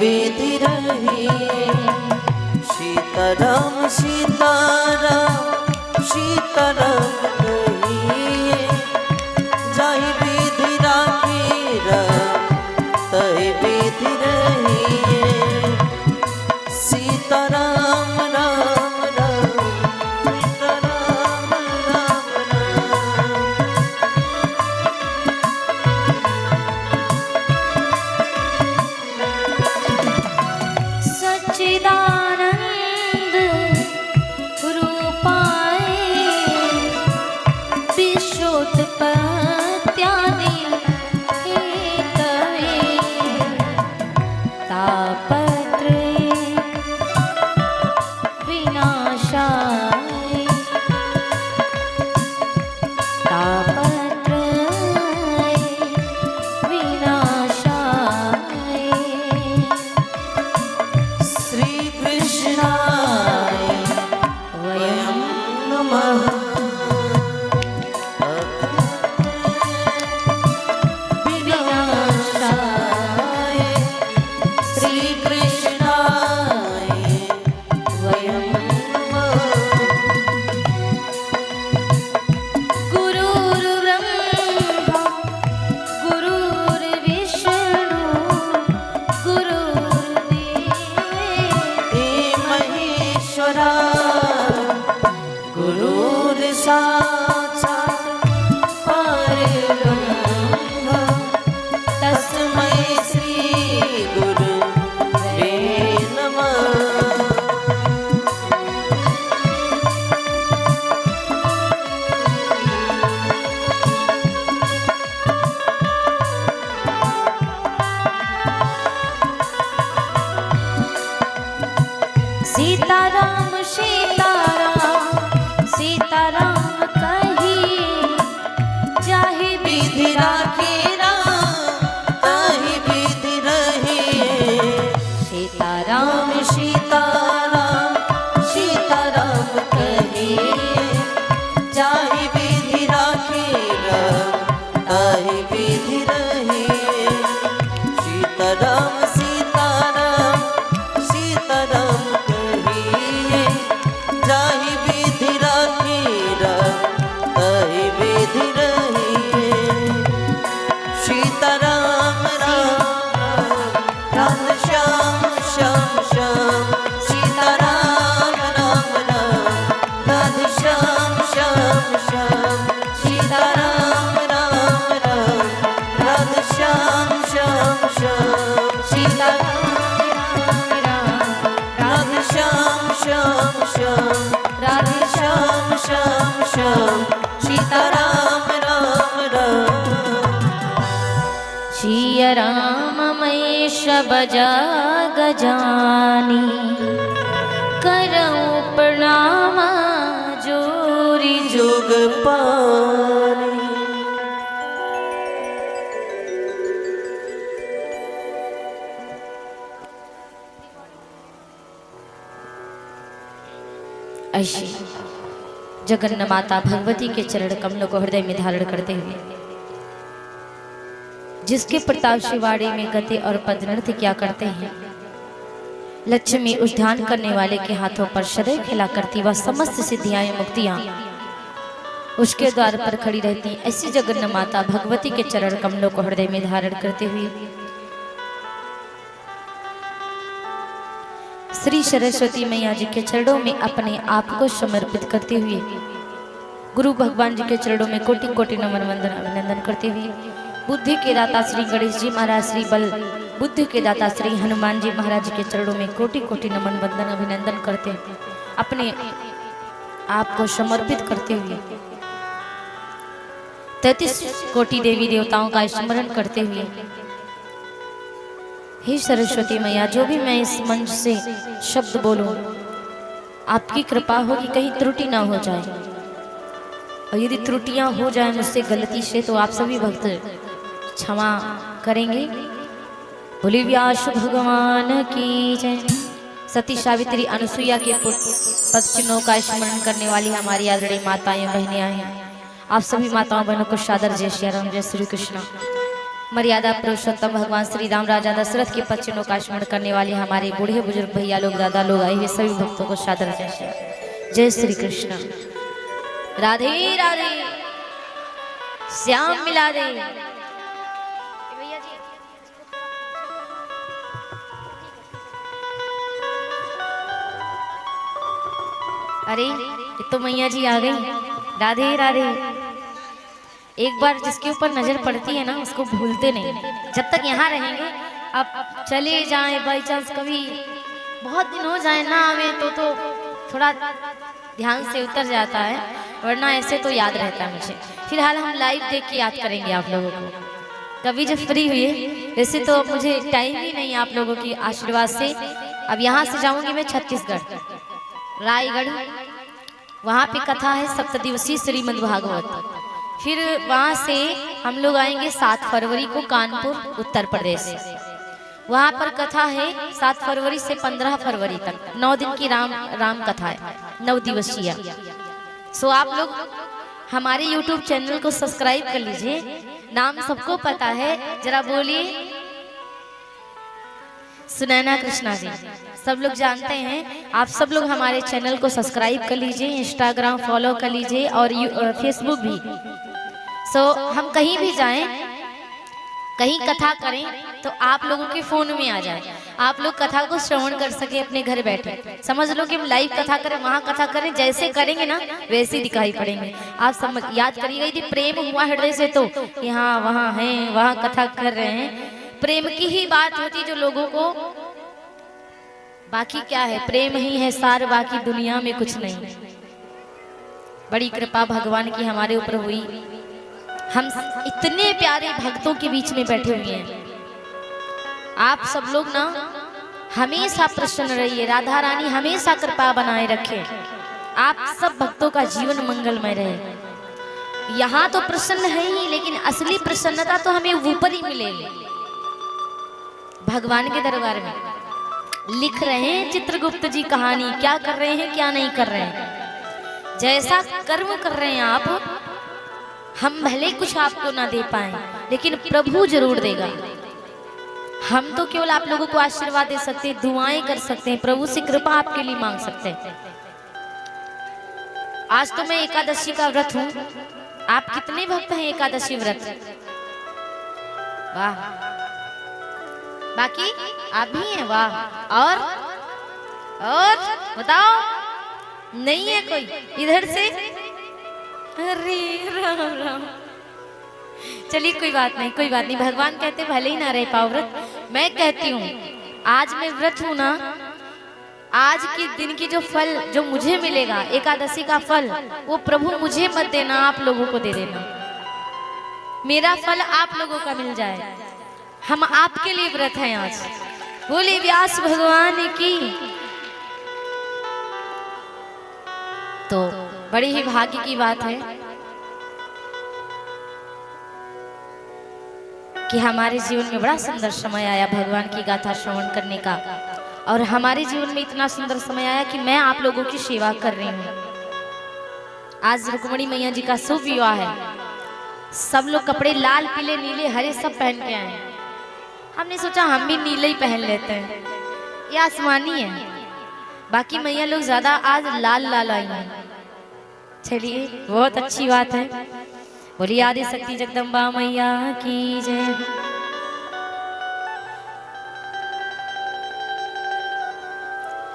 विधि रहिए। सीताराम सीताराम सीताराम कहिए, जाहि विधि राखी तहि विधि रहिए। सीताराम राम राम सीताराम राम राम। सच्चिदानंद रूपाय विश्वोत्पत्त्यादि हेतवे तापत्रये विनाशाय तापत्रये विनाशाय श्री कृष्णाय वयं नमः। विनाशाय श्री कृष्णाय वयं नमः। गुरुर्ब्रह्मा गुरुर्विष्णु गुरुर्देवो महेश्वरा गुरुर्साक्षात् परब्रह्म तस्मै श्री गुरुवे नमः। सीताराम सीताराम सीताराम कहिए, जाहि विधि राखी तहि विधि रहिए। सीताराम सीताराम सीताराम कहिए, जाहि विधि राखी तहि विधि रहिए। सीताराम सीताराम सीताराम कहिए, जाहि विधि राखी तहि विधि रहिए। सीताराम राम राम श्याम श्याम श्याम। सीताराम राम राम राधे श्याम श्याम श्याम। सीताराम राम राम राधे श्याम श्याम श्याम। सीताराम राधे श्याम श्याम श्याम। राधे श्याम श्याम श्याम। सीताराम राम राम। सिया राम महेश बजग जानी, करऊं प्रणाम जोरी जुग पानी। ऐसी जगन्नाथ माता भगवती के चरण कमलों को हृदय में धारण करते हुए, जिसके प्रताप शिवाड़ी में गति और पद नृत्य क्या करते हैं, लक्ष्मी उस ध्यान करने वाले के हाथों पर सदैव खिला करती वह समस्त सिद्धियां मुक्तियां उसके द्वार पर खड़ी रहती। ऐसी जगन्नाथ माता भगवती के चरण कमलों को हृदय में धारण करते हुए श्री सरस्वती मैया जी के चरणों में अपने आप को समर्पित करते हुए, गुरु भगवान जी के चरणों में कोटि कोटि नमन वंदन अभिनंदन करते हुए, बुद्धि के दाता श्री गणेश जी महाराज, श्री बल बुद्धि के दाता श्री हनुमान जी महाराज के चरणों में कोटि कोटि नमन वंदन अभिनंदन करते हुए, अपने आप को समर्पित करते हुए 33 कोटि देवी देवताओं का स्मरण करते हुए, हे सरस्वती मैया, जो भी मैं इस मंच से शब्द बोलूं, आपकी कृपा हो कि कहीं त्रुटि ना हो जाए, और यदि त्रुटियां हो जाए मुझसे गलती से तो आप सभी भक्त क्षमा करेंगे। बोली व्यास भगवान की जय। सती सावित्री अनुसुईया के पद चिन्हों का स्मरण करने वाली हमारी आदरणीय माताएं बहनें हैं। आप सभी माताओं बहनों को सादर जय श्री राम, जय श्री कृष्ण। मर्यादा पुरुषोत्तम भगवान श्री राम राजा दशरथ के पच्चनों का स्मरण करने वाले हमारे बूढ़े बुजुर्ग भैया लोग, दादा लोग आए हुए सभी भक्तों को सादर जय श्री कृष्ण। राधे राधे श्याम मिला दे। अरे ये तो मैया जी आ गई। राधे राधे। एक बार जिसके ऊपर नजर पड़ती है ना उसको भूलते नहीं। जब तक यहाँ रहेंगे, अब चले जाएं बाई चांस कभी बहुत दिन हो जाए ना आवे तो थोड़ा ध्यान से उतर जाता है, वरना ऐसे तो याद रहता है मुझे। फिलहाल हम लाइव देख के याद करेंगे आप लोगों को कभी जब फ्री हुए। वैसे तो मुझे टाइम ही नहीं आप लोगों की आशीर्वाद से। अब यहाँ से जाऊंगी मैं छत्तीसगढ़, रायगढ़, वहाँ पे कथा है सप्तदिवसीय श्रीमद् भागवत। फिर वहाँ से हम लोग आएंगे 7 फरवरी को कानपुर उत्तर प्रदेश। वहाँ पर कथा है 7 फरवरी से 15 फरवरी तक 9 दिन की राम कथा है, 9 दिवसीय। सो आप लोग हमारे YouTube चैनल को सब्सक्राइब कर लीजिए। नाम सबको पता है, जरा बोलिए। सुनैना कृष्णा जी सब लोग जानते हैं। आप सब लोग हमारे चैनल को सब्सक्राइब कर लीजिए, इंस्टाग्राम फॉलो कर लीजिए और फेसबुक भी। सो हम कहीं भी जाएं, कहीं कथा करें तो आप लोगों के फोन में आ जाए, आप लोग कथा को श्रवण कर सके अपने घर बैठे। समझ लो कि हम लाइव कथा करें, वहाँ कथा करें, जैसे करेंगे ना वैसे दिखाई पड़ेंगे। आप समझ याद करिएगा, यदि प्रेम हुआ हृदय से तो यहाँ वहाँ हैं, वहाँ कथा कर रहे हैं। प्रेम की ही बात होती जो लोगों को, बाकी क्या है, प्रेम ही है सार, बाकी दुनिया में कुछ नहीं। बड़ी कृपा भगवान की हमारे ऊपर हुई। हम इतने प्यारे भक्तों के बीच में बैठे हुए हैं। आप सब लोग ना हमेशा प्रसन्न रहिए, राधा रानी हमेशा कृपा बनाए रखे, आप सब भक्तों का जीवन मंगलमय रहे। यहाँ तो प्रसन्न है ही, लेकिन असली प्रसन्नता तो हमें ऊपर ही मिलेगी। भगवान के दरबार में लिख रहे हैं चित्रगुप्त जी कहानी, क्या कर रहे हैं क्या नहीं कर रहे हैं। जैसा कर्म कर रहे हैं आप, हम भले कुछ आपको ना दे पाए, लेकिन प्रभु जरूर देगा। हम तो केवल आप लोगों को आशीर्वाद दे सकते हैं, दुआएं कर सकते हैं, प्रभु से कृपा आपके लिए मांग सकते हैं। आज तो मैं एकादशी का व्रत हूं। आप कितने भक्त हैं एकादशी व्रत? वाह, बाकी आप भी हैं? वाह। और बताओ, नहीं है कोई इधर से? अरे राम राम। चलिए कोई बात नहीं, कोई बात नहीं। भगवान कहते भले ही ना रह पाओ व्रत। मैं कहती हूँ आज मैं व्रत हूँ ना, आज के दिन की जो फल जो मुझे मिलेगा, एकादशी का फल, वो प्रभु मुझे मत देना, आप लोगों को दे देना। मेरा फल आप लोगों का मिल जाए। हम आपके लिए व्रत हैं आज। बोले व्यास भगवान की। तो बड़ी ही भाग्य की बात है कि हमारे जीवन में बड़ा सुंदर समय आया भगवान की गाथा श्रवण करने का। और हमारे जीवन में इतना सुंदर समय आया कि मैं आप लोगों की सेवा कर रही हूँ। आज रुक्मणी मैया जी का शुभ विवाह है। सब लोग कपड़े लाल पीले नीले हरे सब पहन के आए। हमने सोचा हम भी नीले ही पहन लेते हैं, ये आसमानी है। बाकी मैया लोग ज्यादा आज लाल लाल आई हैं। चलिए बहुत अच्छी बात है। बोलिए आदि शक्ति जगदम्बा मैया की जय।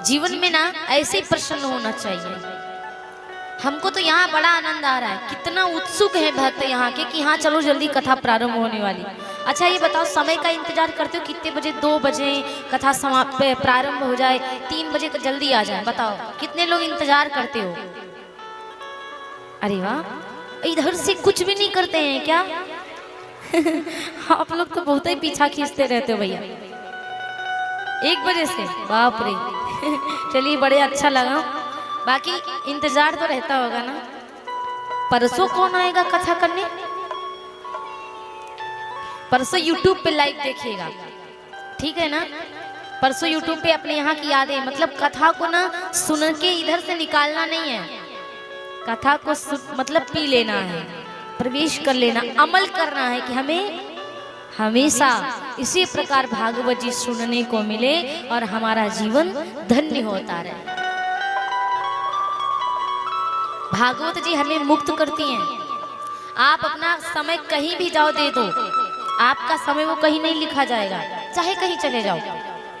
जीवन में ना ऐसे प्रसन्न होना चाहिए। हमको तो यहाँ बड़ा आनंद आ रहा है। कितना उत्सुक है भक्त यहाँ के कि हाँ चलो जल्दी कथा प्रारंभ होने वाली। अच्छा ये बताओ, समय का इंतजार करते हो? कितने बजे? 2 बजे कथा समाप्त प्रारंभ हो जाए, 3 बजे जल्दी आ जाए? बताओ कितने लोग इंतजार करते हो? अरे वाह, इधर से कुछ भी नहीं करते हैं क्या? आप लोग तो बहुत ही पीछा खींचते रहते हो भैया। 1 बजे से? बाप रे। चलिए बड़े अच्छा लगा। बाकी इंतजार तो रहता होगा ना। परसों कौन आएगा कथा करने? परसों YouTube पे लाइव देखिएगा, ठीक है ना? परसों YouTube पे अपने यहाँ की यादें, मतलब कथा को ना सुन के इधर से निकालना नहीं है, कथा को मतलब पी लेना है, प्रवेश कर लेना, अमल करना है कि हमें हमेशा इसी प्रकार भागवत जी सुनने को मिले और हमारा जीवन धन्य होता रहे। भागवत जी हमें मुक्त करती हैं। आप अपना समय कहीं भी जाओ दे दो, आपका समय वो कहीं नहीं लिखा जाएगा। चाहे कहीं चले जाओ,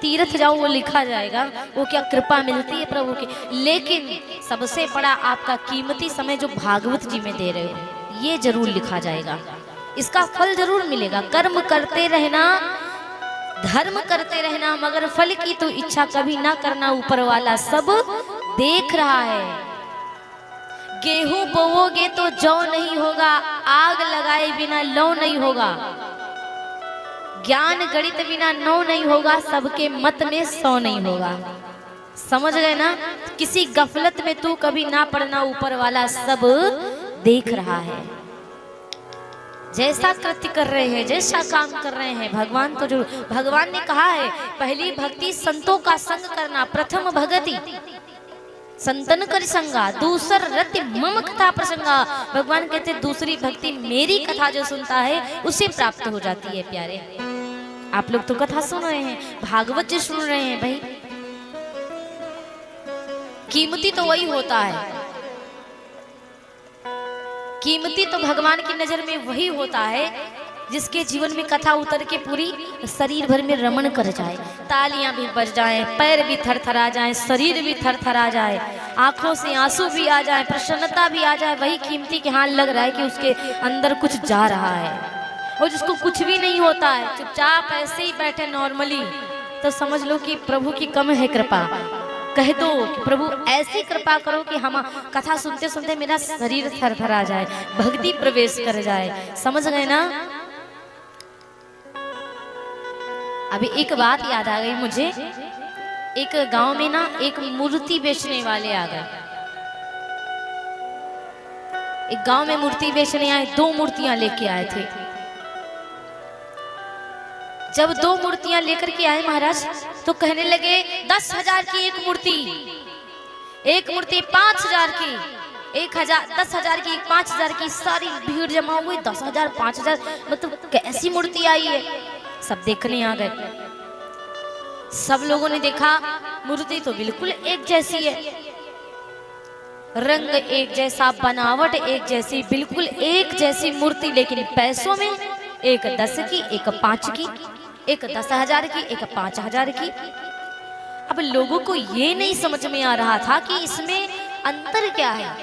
तीर्थ जाओ, वो लिखा जाएगा। वो क्या कृपा मिलती है प्रभु की। लेकिन सबसे बड़ा आपका कीमती समय जो भागवत जी में दे रहे हो, ये जरूर लिखा जाएगा। इसका फल जरूर मिलेगा। कर्म करते रहना, धर्म करते रहना, मगर फल की तो इच्छा कभी ना करना। ऊपर वाला सब देख रहा है। गेहूं बोओगे तो जौ नहीं होगा, आग लगाए बिना लौ नहीं होगा, ज्ञान गणित बिना नौ नहीं होगा, सबके मत में 100 नहीं होगा। समझ गए ना। किसी गफलत में तू कभी ना पड़ना, ऊपर वाला सब देख रहा है। जैसा कृत्य कर रहे हैं, जैसा काम कर रहे हैं, भगवान को जो भगवान ने कहा है, पहली भक्ति संतों का संग करना, प्रथम भगति संतन कर संगा, दूसर रति मम कथा प्रसंगा। भगवान कहते दूसरी भक्ति मेरी कथा जो सुनता है उसे प्राप्त हो जाती है। प्यारे, आप लोग तो कथा सुन रहे हैं, भागवत जी सुन रहे हैं। भाई कीमती तो वही होता है, कीमती तो भगवान की नजर में वही होता है जिसके जीवन में कथा उतर के पूरी शरीर भर में रमण कर जाए। तालियां भी बज जाएं, पैर भी थरथरा जाएं, शरीर भी थरथरा जाए, आंखों से आंसू भी आ जाए, प्रसन्नता भी आ जाए। वही कीमती के हाथ लग रहा है कि उसके अंदर कुछ जा रहा है। और जिसको कुछ भी नहीं होता है, चुपचाप ऐसे ही बैठे नॉर्मली, तो समझ लो कि प्रभु की कम है कृपा। कह दो कि प्रभु ऐसी कृपा करो कि हम कथा सुनते सुनते मेरा शरीर थरथरा जाए, भक्ति प्रवेश कर जाए। समझ गए ना। अभी एक बात याद आ गई मुझे। एक गांव में ना एक मूर्ति बेचने वाले आ गए। एक गांव में मूर्ति बेचने आए, 2 मूर्तियां लेके आए थे। जब 2 मूर्तियां लेकर के आए महाराज, तो कहने लगे 10,000 की एक मूर्ति, एक मूर्ति 5,000 की, 10,000 की, 5,000 की। सारी भीड़ जमा हुई। 10,000, 5,000, मतलब कैसी मूर्ति आई है। सब देखने आ गए। सब लोगों ने देखा, मूर्ति तो बिल्कुल एक जैसी है, रंग एक जैसा, बनावट एक जैसी, बिल्कुल एक जैसी मूर्ति। लेकिन पैसों में एक 10 की, एक 5 की, एक 10,000 की, एक 5,000 की। अब लोगों को ये नहीं समझ में आ रहा था कि इसमें अंतर क्या है।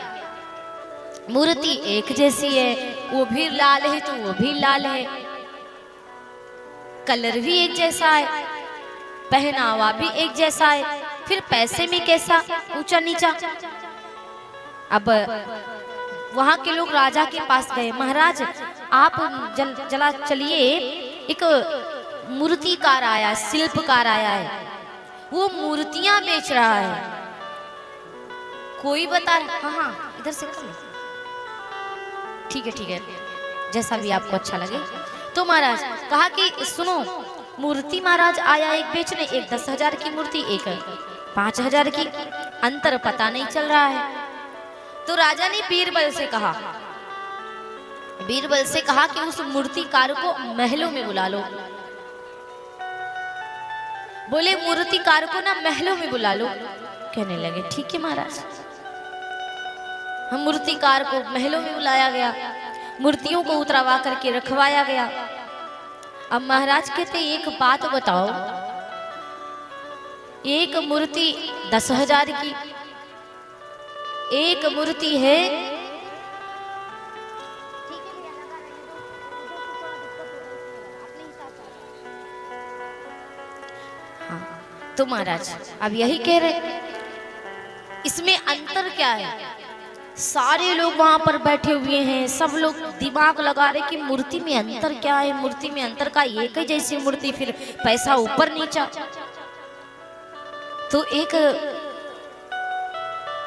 मूर्ति एक जैसी है, वो भी लाल है तो वो भी लाल है, कलर भी एक जैसा है, पहनावा भी एक जैसा है, फिर पैसे में कैसा ऊंचा नीचा। अब वहां के लोग राजा के पास गए, महाराज आप जला चलिए, एक मूर्तिकार आया, शिल्पकार आया है, वो मूर्तियां बेच रहा है। कोई बता, हाँ इधर से कर लो, ठीक है, जैसा भी आपको अच्छा लगे। तो महाराज कहा कि सुनो, मूर्ति महाराज आया एक बेचने, एक 10,000 की मूर्ति, एक 5,000 की, अंतर पता नहीं चल रहा है। तो राजा ने बीरबल से कहा कि उस मूर्तिकार को महलों में बुला लो। बोले मूर्तिकार को ना महलों में बुला लो। कहने लगे ठीक है महाराज। हम मूर्तिकार को महलों में बुलाया गया, मूर्तियों को उतरवा करके रखवाया गया। अब महाराज कहते एक बात बताओ, एक मूर्ति 10,000 की, एक मूर्ति है हाँ, तो महाराज अब यही कह रहे, इसमें अंतर क्या है। सारे लोग वहां पर बैठे हुए हैं, सब लोग दिमाग लगा रहे कि मूर्ति में अंतर क्या है, मूर्ति में अंतर का, एक ही जैसी मूर्ति, फिर पैसा ऊपर नीचा। तो एक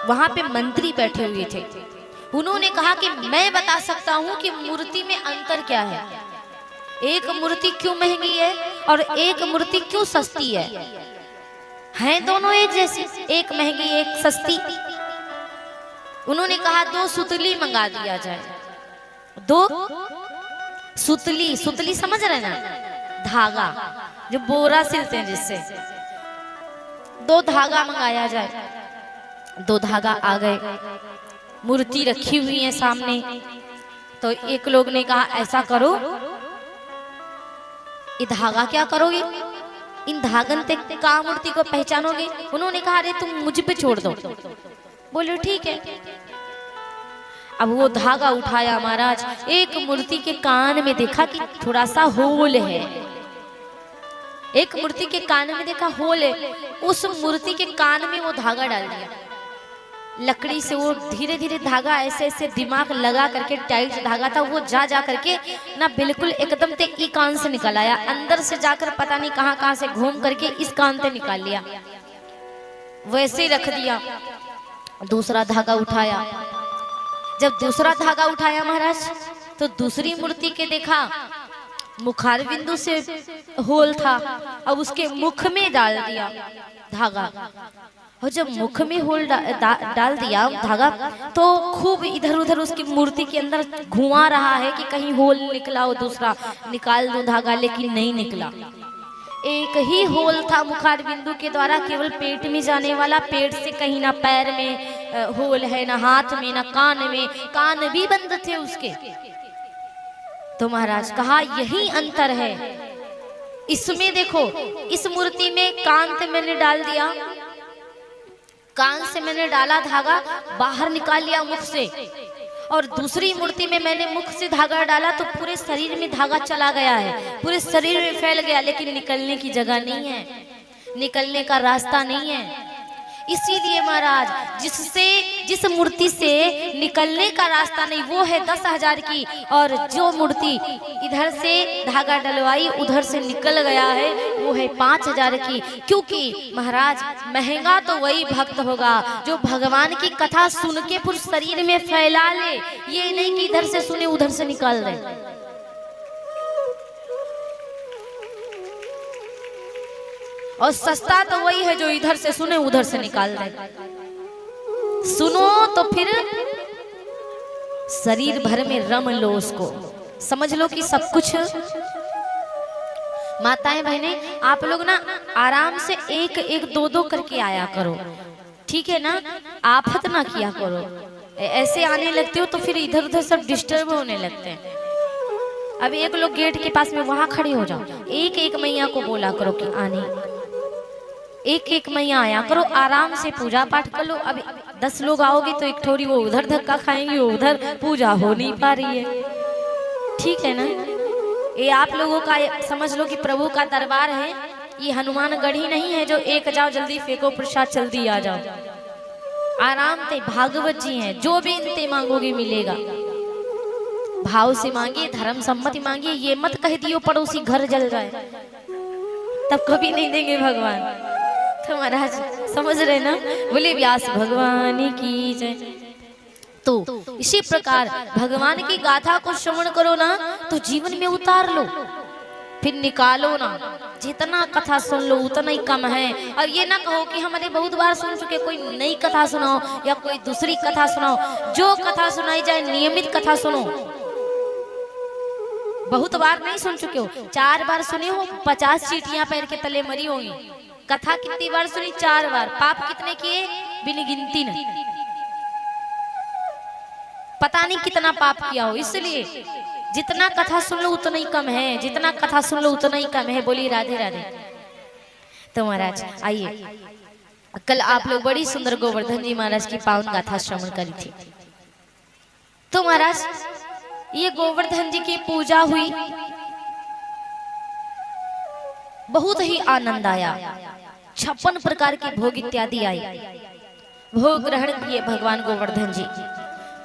वहां पे मंत्री बैठे हुए थे, उन्होंने कहा कि मैं बता सकता हूं कि मूर्ति में अंतर क्या है, एक मूर्ति क्यों महंगी है और एक मूर्ति क्यों सस्ती है दोनों एक जैसी, एक महंगी एक सस्ती। उन्होंने कहा 2 सुतली मंगा दिया जाए, 2 सुतली, सुतली समझ रहे ना, धागा जो बोरा सिलते हैं जिससे, 2 धागा मंगाया जाए। 2 धागा आ गए, मूर्ति रखी हुई है सामने। तो एक लोग ने कहा ऐसा करो, ये धागा क्या करोगे, इन धागन से का मूर्ति को पहचानोगे। उन्होंने कहा अरे तुम मुझ पे छोड़ दो। बोले ठीक है। अब वो धागा उठाया महाराज, एक मूर्ति के कान में देखा कि थोड़ा सा होल है, एक मूर्ति के कान में देखा होल है, उस मूर्ति के कान में वो धागा डाल दिया लकड़ी से। वो धीरे धीरे धागा ऐसे ऐसे दिमाग लगा करके, टाइट धागा था वो, जा करके ना बिल्कुल एकदम से ई कान से निकल आया, अंदर से जाकर पता नहीं कहां से घूम करके इस कान से निकाल लिया, वैसे ही रख दिया। दूसरा धागा उठाया, जब दूसरा धागा उठाया महाराज, तो दूसरी मूर्ति के देखा मुखार बिंदु से होल था, अब उसके मुख में डाल दिया धागा। और जब मुख में होल डाल दिया धागा, तो खूब इधर उधर उसकी मूर्ति के अंदर घुमा रहा है कि कहीं होल निकला हो, दूसरा निकाल दो धागा, लेकिन नहीं निकला। एक ही होल था मुखार बिंदु के द्वारा, केवल पेट में जाने वाला, पेट से कहीं ना पैर में होल है, ना हाथ में, ना कान में, कान भी बंद थे उसके। तो महाराज कहा यही अंतर है, इसमें देखो, इस मूर्ति में कान से मैंने डाल दिया, कान से मैंने डाला धागा, बाहर निकाल लिया मुख से, और दूसरी मूर्ति में मैंने मुख से धागा डाला तो पूरे शरीर में धागा चला गया है, पूरे शरीर में फैल गया, लेकिन निकलने की जगह नहीं है, निकलने का रास्ता नहीं है। इसीलिए महाराज जिस मूर्ति से निकलने का रास्ता नहीं, वो है 10,000 की, और जो मूर्ति इधर से धागा डलवाई उधर से निकल गया है वो है 5,000 की। क्योंकि महाराज महंगा तो वही भक्त होगा जो भगवान की कथा सुन के पूरे शरीर में फैला ले, ये नहीं कि इधर से सुने उधर से निकाल दे। और सस्ता तो वही है जो इधर से सुने उधर से निकाल दे। सुनो तो फिर शरीर भर में रम लो उसको, समझ लो कि सब कुछ। माताएं बहनें, आप लोग ना आराम से एक एक दो दो करके आया करो, ठीक है ना, आफत ना किया करो। ऐसे आने लगते हो तो फिर इधर उधर सब डिस्टर्ब होने लगते हैं। अब एक लोग गेट के पास में वहां खड़े हो जाओ, एक एक मैया को बोला करो कि आने, एक एक मैया आया करो, आराम से पूजा पाठ कर लो। अब 10 लोग आओगे तो एक थोड़ी वो उधर धक्का खाएंगे, वो उधर, पूजा हो नहीं पा रही है, ठीक है ना। ये आप लोगों का समझ लो कि प्रभु का दरबार है, ये हनुमानगढ़ी नहीं है जो एक जाओ जल्दी फेंको प्रसाद जल्दी आ जाओ। आराम से भागवत जी हैं, जो भी इनते मांगोगे मिलेगा। भाव से मांगिए, धर्म सम्मति मांगिए, ये मत कह दियो पड़ोसी घर जल जाए, तब कभी नहीं देंगे भगवान। तो महाराज समझ रहे ना, बोले व्यास भगवान की जय। तो इसी प्रकार भगवान की गाथा को श्रवण करो ना तो जीवन में उतार लो, फिर निकालो ना। जितना कथा सुन लो उतना ही कम है। और ये ना कहो कि हमारे बहुत बार सुन चुके, कोई नई कथा सुनाओ या कोई दूसरी कथा सुनाओ। जो कथा सुनाई जाए नियमित कथा सुनो। बहुत बार नहीं सुन चुके हो, 4 बार सुने हो, 50 चींटियां पैर के तले मरी होगी। कथा कितनी बार सुनी? 4 बार। पाप कितने किए? बिन गिनती न, पता नहीं कितना पाप किया हो। इसलिए जितना कथा सुन लो उतना ही कम है, जितना कथा सुन लो उतना ही कम है। बोली राधे राधे। तो महाराज आइए, कल आप लोग बड़ी सुंदर गोवर्धन जी महाराज की पावन गाथा श्रवण करी थी। तो महाराज ये गोवर्धन जी की पूजा हुई, बहुत ही आनंद आया। 56 प्रकार के भोग इत्यादि आई, भोग ग्रहण किए भगवान गोवर्धन जी।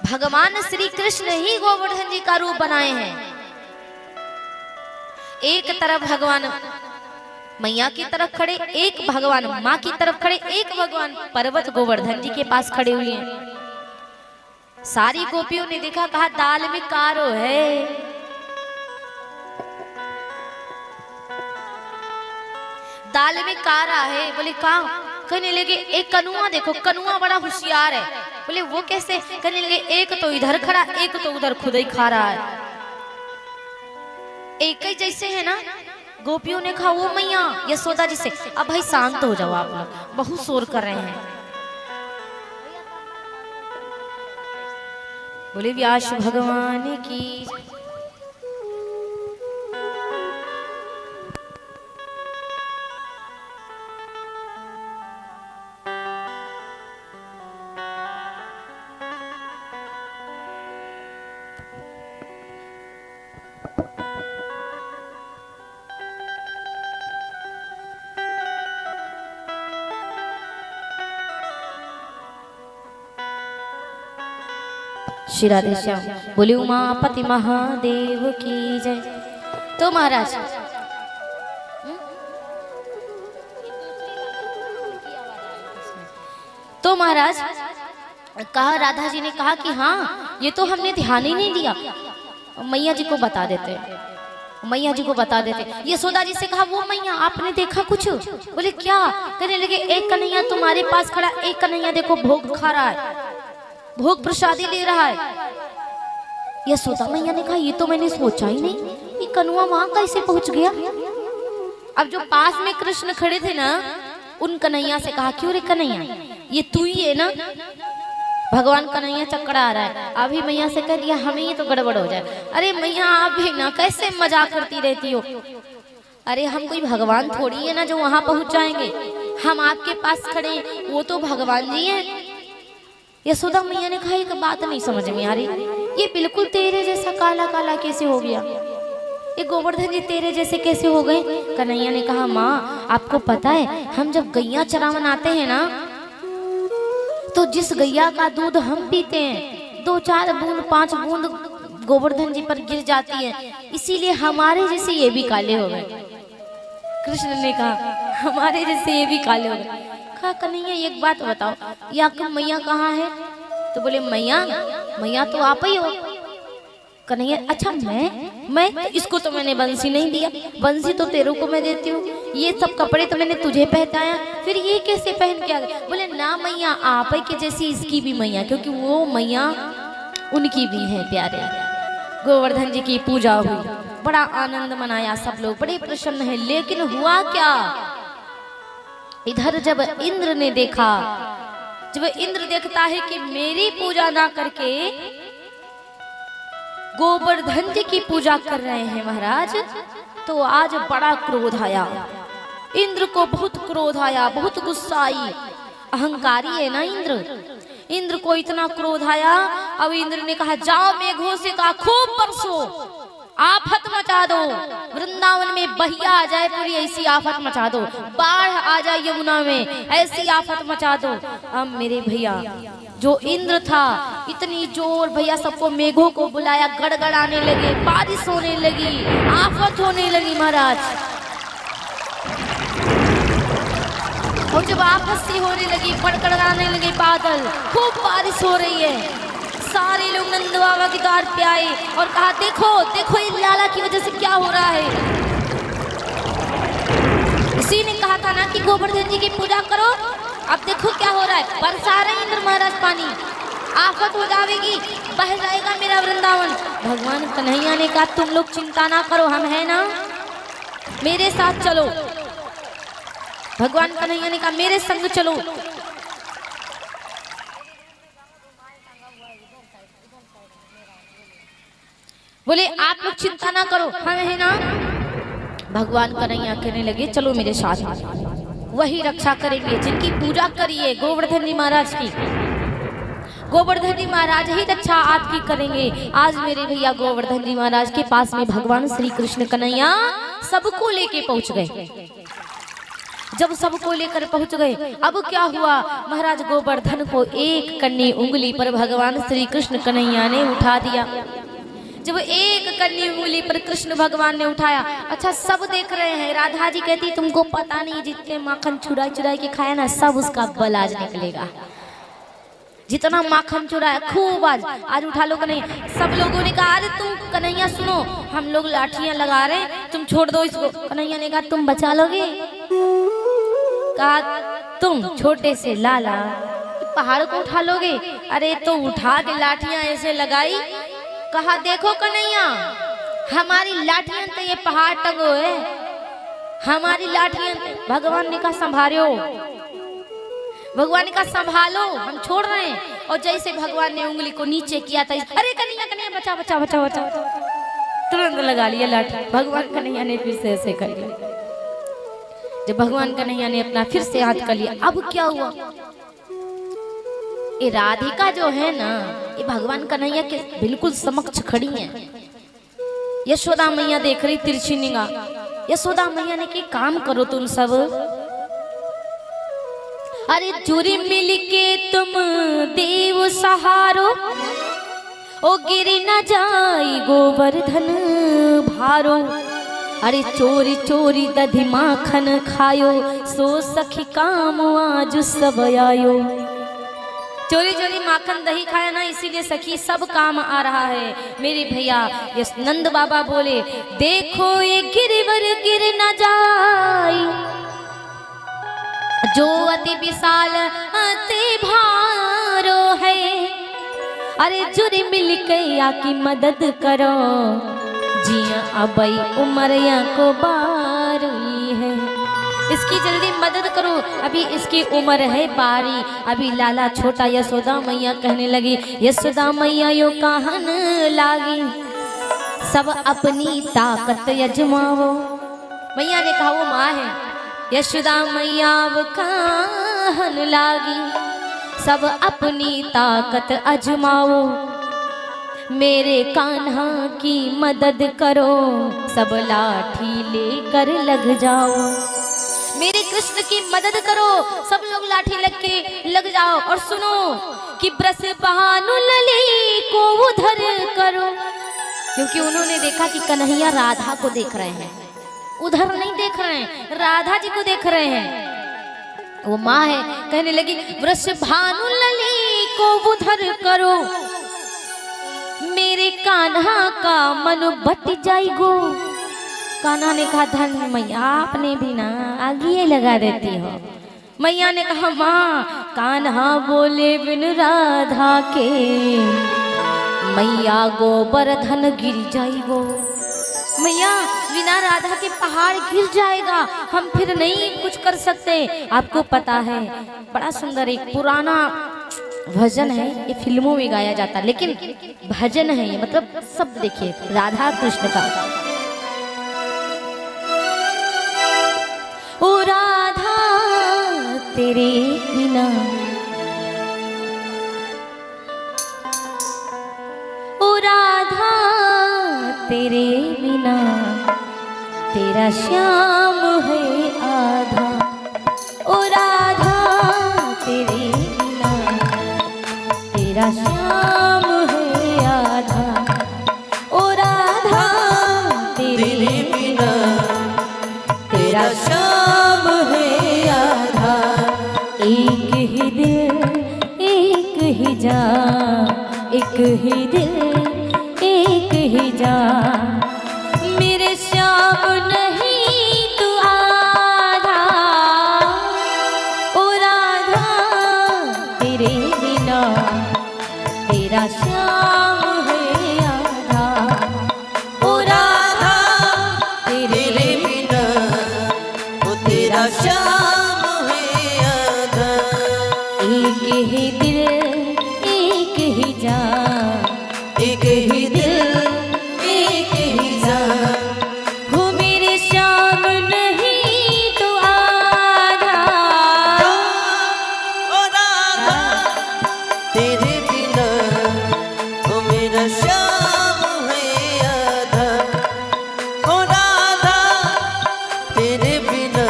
भगवान श्री कृष्ण ही गोवर्धन जी का रूप बनाए हैं। एक तरफ भगवान मैया की तरफ खड़े, एक भगवान माँ की तरफ खड़े, एक भगवान पर्वत गोवर्धन जी के पास खड़े हुए हैं। सारी गोपियों ने देखा, कहा दाल में कारो है। दाल में कारा है। बोले कहा? कहने लगे एक कनुआ देखो, कनुआ बड़ा होशियार है। बोले वो कैसे? कहने लगे एक तो इधर खड़ा, एक तो उधर खुद ही खा रहा है। एक ही जैसे है ना। गोपियों ने कहा वो मैया यशोदा जी से। अब भाई शांत हो जाओ, आप लोग बहुत शोर कर रहे हैं। बोले व्यास भगवान की। श्री राधे श्याम। बोले उमापति महादेव की जय। तो महाराज कहा, राधा जी ने कहा कि हाँ ये तो हमने ध्यान ही नहीं दिया, मैया जी को बता देते, मैया जी को बता देते। यशोदा जी से कहा वो मैया आपने देखा कुछ? बोले क्या? कहने लगे एक कन्हैया तुम्हारे पास खड़ा, एक कन्हैया देखो भोग खा रहा है, भोग प्रसादी ले रहा है। यशोदा मैया ने कहा ये तो मैंने सोचा ही नहीं, ये कन्हैया वहां कैसे पहुंच गया? अब जो पास में कृष्ण खड़े थे ना, उन कन्हैया से कहा क्यों रे कन्हैया ये तू ही है ना? भगवान कन्हैया चक्कर आ रहा है। अभी मैया से कह दिया हमें ये तो गड़बड़ हो जाए। अरे मैया आप भी ना कैसे मजाक करती रहती हो? अरे हम कोई भगवान थोड़ी है ना जो वहां पहुंच जाएंगे, हम आपके पास खड़े, वो तो भगवान जी हैं। यशोदा मैया ने कहा एक बात नहीं समझ में आ रही, ये बिल्कुल तेरे जैसा काला काला कैसे हो गया? ये गोवर्धन जी तेरे जैसे कैसे हो गए? कन्हैया ने कहा माँ आपको पता है हम जब गैया चरावन आते हैं ना, तो जिस गैया का दूध हम पीते हैं 2-4 बूंद 5 बूंद गोवर्धन जी पर गिर जाती है, इसीलिए हमारे जैसे ये भी काले हो गए। कृष्ण ने कहा हमारे जैसे ये भी काले हो गए। कहा कन्हैया एक बात बताओ, या मैया कहाँ है? तो बोले मैया तो आप ही हो। कन्हैया अच्छा मैं तो इसको तो मैंने बंसी नहीं दिया, बंसी तो तेरे को मैं देती हूँ, ये सब कपड़े तो मैंने तुझे पहनाया, फिर ये कैसे पहन के आ गए? बोले ना मैया आप ही के जैसी इसकी भी मैया, क्योंकि वो मैया उनकी भी है प्यारे। गोवर्धन जी की पूजा हुई, बड़ा आनंद मनाया, सब लोग बड़े प्रसन्न है। लेकिन हुआ क्या, इधर जब इंद्र ने देखा, जब इंद्र देखता है कि मेरी पूजा ना करके गोवर्धन जी की पूजा कर रहे हैं महाराज, तो आज बड़ा क्रोध आया। इंद्र को बहुत क्रोध आया, बहुत गुस्सा आई। अहंकारी है ना इंद्र को इतना क्रोध आया। अब इंद्र ने कहा जाओ मेघों से कहा खूब बरसो, आफत मचा दो, वृंदावन में बहिया आ जाए पूरी ऐसी आफत मचा दो, बाढ़ आ जाए यमुना में ऐसी आफत मचा दो। अब मेरे भैया जो इंद्र था इतनी जोर भैया सबको मेघों को बुलाया, गड़गड़ाने लगे, बारिश होने लगी, आफत होने लगी महाराज। और जब आफत सी होने लगी, गड़गड़ाने लगे बादल, खूब बारिश हो रही है, सारे लोग नंद बाबा के द्वार पे आए और कहा देखो देखो ये लाला की वजह से क्या हो रहा है। इसी ने कहा था ना कि गोवर्धन जी की पूजा करो, अब देखो क्या हो रहा है, बरसा रहे इंद्र महाराज पानी, आफत हो जाएगी, बह जाएगा मेरा वृंदावन। भगवान कन्हैया ने कहा तुम लोग चिंता ना करो, हम है ना, मेरे साथ चलो। भगवान कन्हैया ने कहा मेरे संग चलो। बोले आप लोग चिंता ना करो, हम है ना। भगवान कन्हैया कहने लगे चलो मेरे साथ, वही रक्षा करेंगे जिनकी पूजा करिए गोवर्धन जी महाराज की, गोवर्धन जी महाराज ही रक्षा आपकी करेंगे। आज मेरे भैया गोवर्धन जी महाराज के पास में भगवान श्री कृष्ण कन्हैया सबको लेके पहुंच गए। जब सबको लेकर पहुंच गए, अब क्या हुआ महाराज, गोवर्धन को एक कन्नी उंगली पर भगवान श्री कृष्ण कन्हैया ने उठा दिया। जब एक कन्नी उंगली पर कृष्ण भगवान ने उठाया, अच्छा सब देख रहे हैं। राधा जी कहती तुमको पता नहीं, जितने माखन चुराई चुराई के खाया ना सब उसका बल आज निकलेगा, जितना माखन चुराया खूब आज उठा लो कन्हैया। सब लोगों ने कहा अरे तुम कन्हैया सुनो, हम लोग लाठियां लगा रहे हैं, तुम छोड़ दो इसको। कन्हैया ने कहा तुम बचा लोगे? कहा तुम छोटे से लाला पहाड़ को उठा लोगे? अरे तो उठा के लाठियां ऐसे लगाई, कहा देखो कन्हैया हमारी लाठियां तो ये पहाड़ टगो है, हमारी लाठियां भगवान ने कहा संभालो, भगवान ने कहा संभालो, हम छोड़ रहे हैं। और जैसे भगवान ने उंगली को नीचे किया था, अरे कन्हैया कन्हैया बचा बचा बचा बचा, तुरंत लगा लिया लाठी। भगवान कन्हैया ने फिर से ऐसे कर लिया। जब भगवान कन्हैया ने अपना फिर से हाथ कर लिया, अब क्या हुआ? ये राधिका जो है ना, ये भगवान कन्हैया के बिल्कुल समक्ष खड़ी हैं। यशोदा मैया देख रही तिरछी निगाह। यशोदा मैया ने कि काम करो तुम सब, अरे जुरी मिल के तुम देव सहारो, ओ गिरी न जाई गोवर्धन भारो। अरे चोरी चोरी दधी माखन खायो, सो सखी काम आज सब आयो। चोरी चोरी माखन दही खाया ना, इसीलिए सखी सब काम आ रहा है। मेरे भैया यस नंद बाबा बोले, देखो ये गिरिवर गिर न जाई, जो अति विशाल अति भारो है। अरे जुरी मिल के आकी मदद करो, जिया अबई उमरिया को बारी है। इसकी जल्दी मदद करो, अभी इसकी उम्र है बारी। अभी लाला छोटा यशोदा मैया कहने लगी, यशोदा मैया यो कहन लागी, सब अपनी ताकत यजमाओ। मैया ने कहा वो माँ है। यशोदा मैया अब कहन लागी, सब अपनी ताकत अजमाओ, मेरे कान्हा की मदद करो, सब लाठी लेकर लग जाओ। मेरे कृष्ण की मदद करो, सब लोग लाठी लग जाओ। और सुनो कि ब्रजभानु लली को उधर करो, क्योंकि उन्होंने देखा कि कन्हैया राधा को देख रहे हैं, उधर नहीं देख रहे हैं, राधा जी को देख रहे हैं। वो माँ है, कहने लगी ब्रजभानु लली को उधर करो, मेरे कान्हा का मन बट जाएगो। कान्हा ने कहा धन मैया, आपने भी ना आगे लगा देती हो। मैया ने कहा माँ, कान्हा बोले बिन राधा के, मैया गोवर्धन गिर जाएगो। मैया बिना राधा के पहाड़ गिर जाएगा, हम फिर नहीं कुछ कर सकते। आपको पता है, बड़ा सुंदर एक पुराना भजन है, ये फिल्मों में गाया जाता, लेकिन भजन है ये, मतलब शब्द देखिए राधा कृष्ण का। ओ राधा तेरे बिना, ओ राधा तेरे बिना, तेरा श्याम है आधा। ओ राधा तेरे बिना, तेरा श्याम है आधा। ओ राधा तेरे बिना, तेरा श्याम है आधा। एक ही दिल एक ही जान, एक ही दिल एक ही जान, मेरे श्याम नहीं तू आधा। ओ राधा तेरे बिना, तेरा श्याम है आधा। ओ राधा तेरे बिना, ओ तेरा श्याम है आधा। एक ही दिल एक ही जान, एक ही दिल एक ही जान, हो मेरे श्याम नहीं तो आधा। ओ राधा तेरे बिना, ओ मेरा श्याम है आधा। ओ राधा तेरे बिना,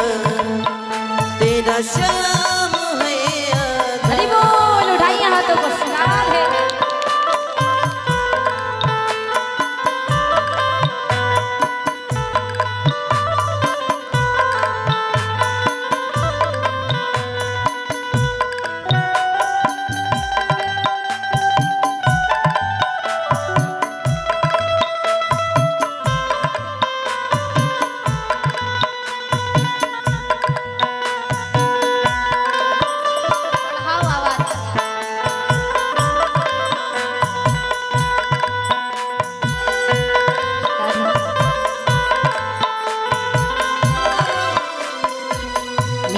तेरा श्याम है आधा। हरि बोल, उठाइए हाथों को, सुनार है।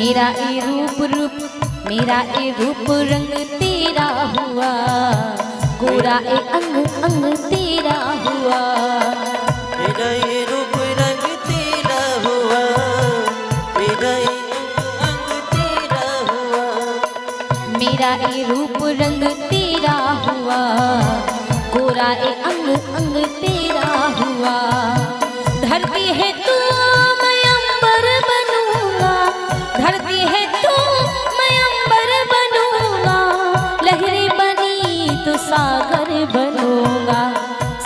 मेरा ये रूप मेरा ये रूप रंग तेरा हुआ, गोरा ए अंग अंग तेरा हुआ। मेरा ये रूप रंग तेरा हुआ, मेरा ये अंग तेरा हुआ। मेरा ये रूप रंग तेरा हुआ, गोरा ए अंग अंग तेरा हुआ। धरती है तू मैं अंबर बनूंगा, धरती है तू मैं अंबर बनूंगा, लहरें बनी तो सागर बनूंगा।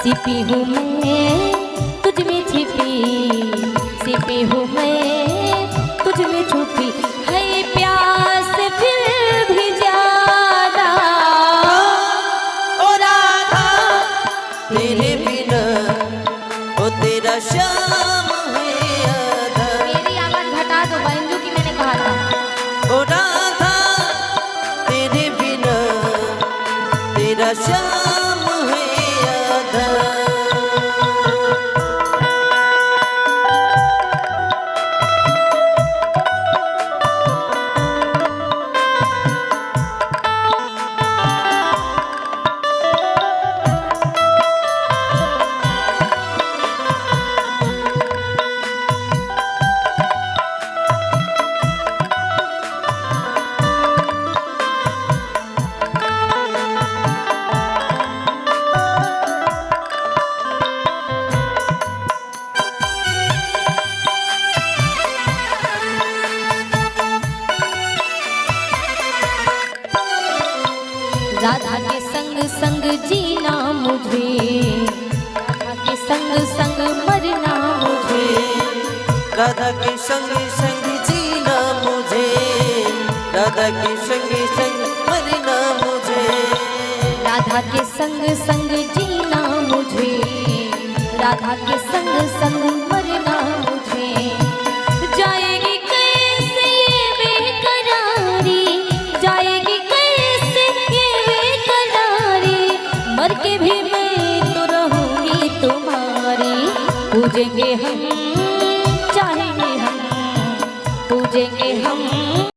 सिपी हूँ मैं तुझ में छिपी, सिपी हूँ मैं तुझ में छुपी, है प्यास फिर भी ज्यादा। ओ राधा तेरे बिना ओ तेरा शाम है आधा। मेरी आवाज घटा दो बैंजू की, मैंने कहा था। ओ राधा तेरे बिना तेरा शाम है आधा। राधा के संग संग जीना मुझे, राधा के संग संग मरना मुझे, राधा के संग संग जीना मुझे, राधा के संग संग मरना मुझे। राधा के संग संग जीना मुझे, राधा के संग संग मरना मुझे। जाएगी कैसे ये बेकरारी, जाएगी कैसे ये बेकरारी, मर के भी मैं तो रहूंगी तुम्हारी। पूजेंगे हम चाहेंगे हम, पूजेंगे हम